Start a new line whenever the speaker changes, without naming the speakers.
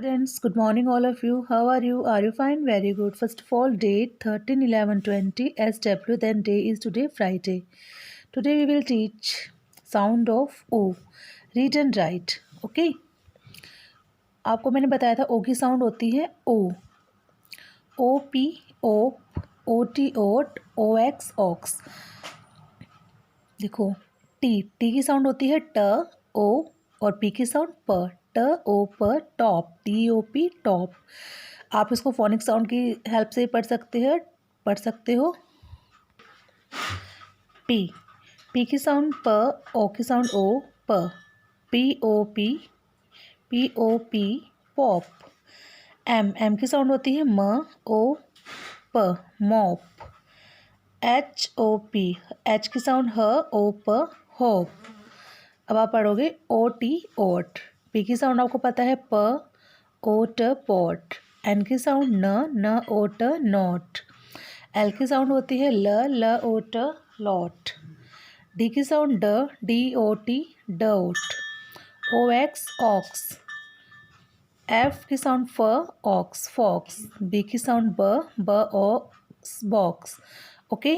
Students, good morning all of you. How are you? Are you fine? Very good. First of all, date 13, 11, 20 SW, then day is today Friday. Today we will teach sound of O. Read and write. Okay? आपको मैंने बताया था O की sound होती है O. O P ओप, O T ओट, O X aux. देखो T की sound होती है ट ओ और पी की साउंड प. ट ओ प टॉप, TOP टॉप. आप इसको फोनिक साउंड की हेल्प से पढ़ सकते हो. पी की साउंड प, ओ की साउंड ओ, प. POP pop. एम की साउंड होती है म ओ प, मॉप. HOP, एच की साउंड ह ओ प, होप. अब आप पढ़ोगे OT ओट. पी की साउंड आपको पता है प ओ ट पॉट. एन की साउंड न ओ ट नॉट. एल की साउंड होती है ल ओ ट लॉट. डी की sound DOT dot. OX ox. F की साउंड फ ऑक्स फॉक्स. बी की साउंड ब ऑक्स बॉक्स. ओके.